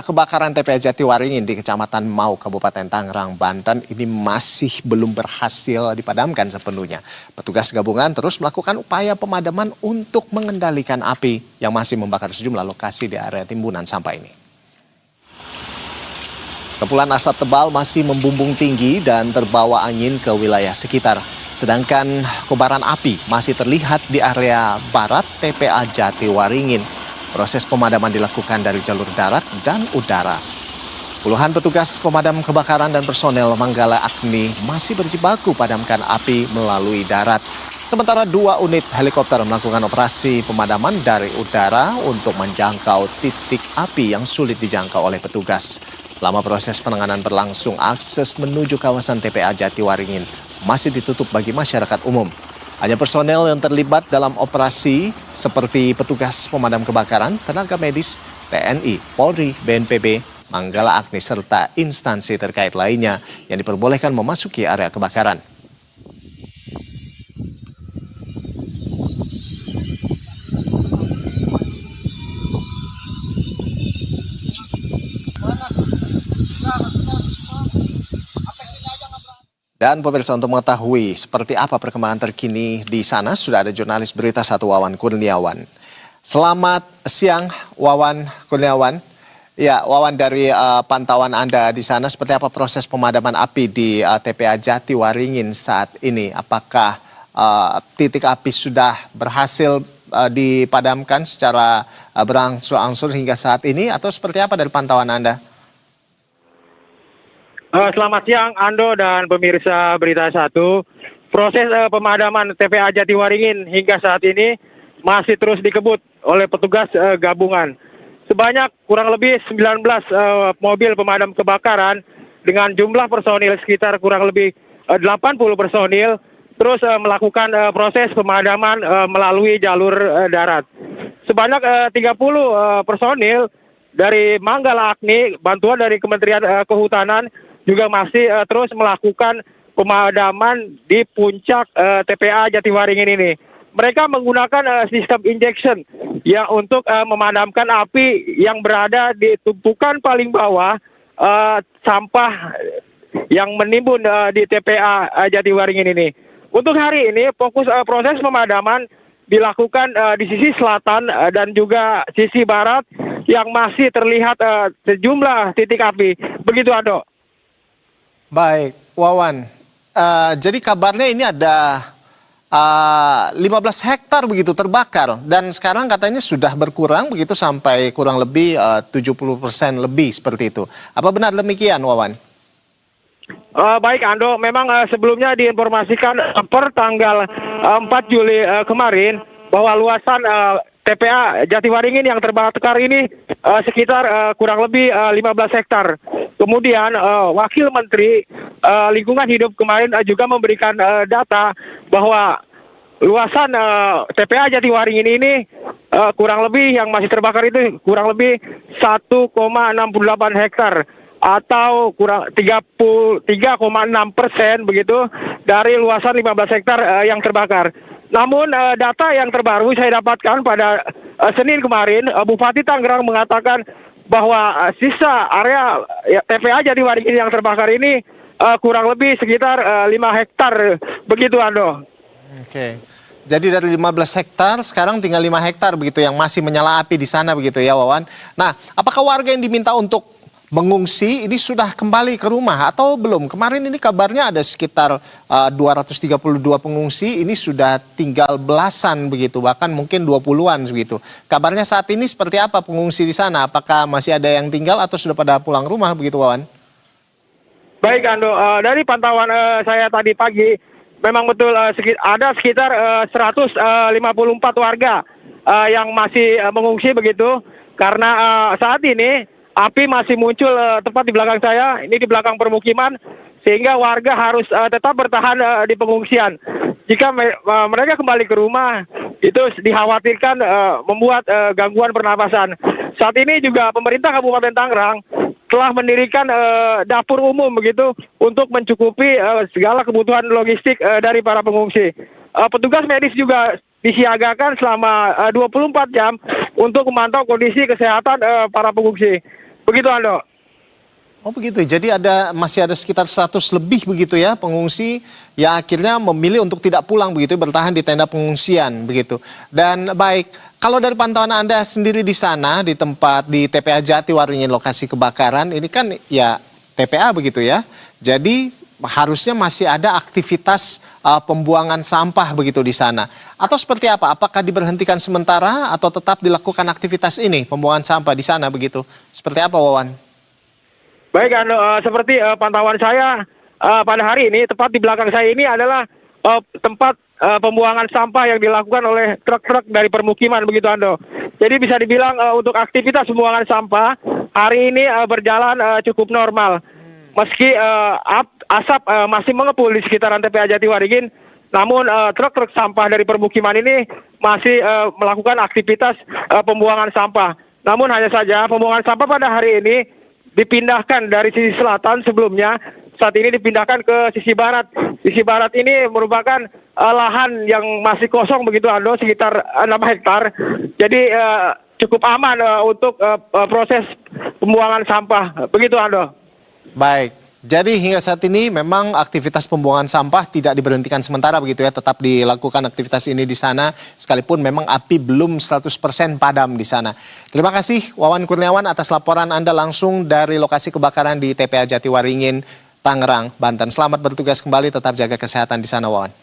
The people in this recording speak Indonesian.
Kebakaran TPA Jatiwaringin di Kecamatan Mau, Kabupaten Tangerang, Banten ini masih belum berhasil dipadamkan sepenuhnya. Petugas gabungan terus melakukan upaya pemadaman untuk mengendalikan api yang masih membakar sejumlah lokasi di area timbunan sampah ini. Kepulan asap tebal masih membumbung tinggi dan terbawa angin ke wilayah sekitar. Sedangkan kobaran api masih terlihat di area barat TPA Jatiwaringin. Proses pemadaman dilakukan dari jalur darat dan udara. Puluhan petugas pemadam kebakaran dan personel Manggala Agni masih berjibaku padamkan api melalui darat. Sementara 2 unit helikopter melakukan operasi pemadaman dari udara untuk menjangkau titik api yang sulit dijangkau oleh petugas. Selama proses penanganan berlangsung, akses menuju kawasan TPA Jatiwaringin masih ditutup bagi masyarakat umum. Hanya personel yang terlibat dalam operasi seperti petugas pemadam kebakaran, tenaga medis, TNI, Polri, BNPB, Manggala Agni, serta instansi terkait lainnya yang diperbolehkan memasuki area kebakaran. Dan pemirsa, untuk mengetahui seperti apa perkembangan terkini di sana, sudah ada jurnalis Berita 1 Wawan Kurniawan. Selamat siang Wawan Kurniawan. Ya, Wawan, dari pantauan Anda di sana, seperti apa proses pemadaman api di TPA Jatiwaringin saat ini? Apakah titik api sudah berhasil dipadamkan secara berangsur-angsur hingga saat ini, atau seperti apa dari pantauan Anda? Selamat siang Ando dan pemirsa Berita 1. Proses pemadaman TPA Jatiwaringin hingga saat ini masih terus dikebut oleh petugas gabungan. Sebanyak kurang lebih 19 mobil pemadam kebakaran dengan jumlah personil sekitar kurang lebih 80 personil terus melakukan proses pemadaman melalui jalur darat. Sebanyak 30 personil dari Manggala Agni, bantuan dari Kementerian Kehutanan, juga masih terus melakukan pemadaman di puncak TPA Jatiwaringin ini. Mereka menggunakan sistem injection yang untuk memadamkan api yang berada di tumpukan paling bawah sampah yang menimbun di TPA Jatiwaringin ini. Untuk hari ini fokus proses pemadaman dilakukan di sisi selatan dan juga sisi barat yang masih terlihat sejumlah titik api. Begitu, Ando. Baik, Wawan. Jadi kabarnya ini ada 15 hektar begitu terbakar, dan sekarang katanya sudah berkurang begitu sampai kurang lebih 70% lebih seperti itu. Apa benar demikian, Wawan? Baik, Ando. Memang sebelumnya diinformasikan per tanggal 4 Juli kemarin bahwa luasan TPA Jatiwaringin yang terbakar ini sekitar kurang lebih 15 hektar. Kemudian Wakil Menteri Lingkungan Hidup kemarin juga memberikan data bahwa luasan TPA Jatiwaringin ini kurang lebih yang masih terbakar itu kurang lebih 1,68 hektar atau kurang 33,6% begitu dari luasan 15 hektar yang terbakar. Namun data yang terbaru saya dapatkan pada Senin kemarin, Bupati Tangerang mengatakan bahwa sisa area TPA Jatiwaringin yang terbakar ini kurang lebih sekitar 5 hektar, begitu, Ando. Oke, jadi dari 15 hektar sekarang tinggal 5 hektar begitu yang masih menyala api di sana begitu ya, Wawan. Nah, apakah warga yang diminta untuk mengungsi ini sudah kembali ke rumah atau belum? Kemarin ini kabarnya ada sekitar 232 pengungsi, ini sudah tinggal belasan begitu, bahkan mungkin 20-an begitu. Kabarnya saat ini seperti apa pengungsi di sana? Apakah masih ada yang tinggal atau sudah pada pulang rumah begitu, Wawan? Baik, Ando. Dari pantauan saya tadi pagi, memang betul ada sekitar 154 warga yang masih mengungsi begitu, karena saat ini api masih muncul tepat di belakang saya, ini di belakang permukiman, sehingga warga harus tetap bertahan di pengungsian. Jika mereka kembali ke rumah, itu dikhawatirkan membuat gangguan pernapasan. Saat ini juga pemerintah Kabupaten Tangerang telah mendirikan dapur umum begitu untuk mencukupi segala kebutuhan logistik dari para pengungsi. Petugas medis juga disiagakan selama 24 jam untuk memantau kondisi kesehatan para pengungsi. Begitu Ando. Oh begitu, jadi masih ada sekitar 100 lebih begitu ya pengungsi yang akhirnya memilih untuk tidak pulang begitu, bertahan di tenda pengungsian begitu. Dan baik, kalau dari pantauan Anda sendiri di sana, di tempat di TPA Jatiwaringin lokasi kebakaran, ini kan ya TPA begitu ya. Jadi harusnya masih ada aktivitas pembuangan sampah begitu di sana. Atau seperti apa? Apakah diberhentikan sementara atau tetap dilakukan aktivitas ini, pembuangan sampah di sana begitu? Seperti apa Wawan? Baik Ando, seperti pantauan saya pada hari ini, tepat di belakang saya ini adalah tempat pembuangan sampah yang dilakukan oleh truk-truk dari permukiman begitu Ando. Jadi bisa dibilang untuk aktivitas pembuangan sampah hari ini berjalan cukup normal. Meski asap masih mengepul di sekitaran TPA Jatiwaringin, namun truk-truk sampah dari permukiman ini masih melakukan aktivitas pembuangan sampah. Namun hanya saja pembuangan sampah pada hari ini dipindahkan dari sisi selatan sebelumnya, saat ini dipindahkan ke sisi barat. Sisi barat ini merupakan lahan yang masih kosong begitu Ando, sekitar 6 hektar. Jadi cukup aman untuk proses pembuangan sampah. Begitu Ando. Baik, jadi hingga saat ini memang aktivitas pembuangan sampah tidak diberhentikan sementara begitu ya, tetap dilakukan aktivitas ini di sana, sekalipun memang api belum 100% padam di sana. Terima kasih Wawan Kurniawan atas laporan Anda langsung dari lokasi kebakaran di TPA Jatiwaringin, Tangerang, Banten. Selamat bertugas kembali, tetap jaga kesehatan di sana Wawan.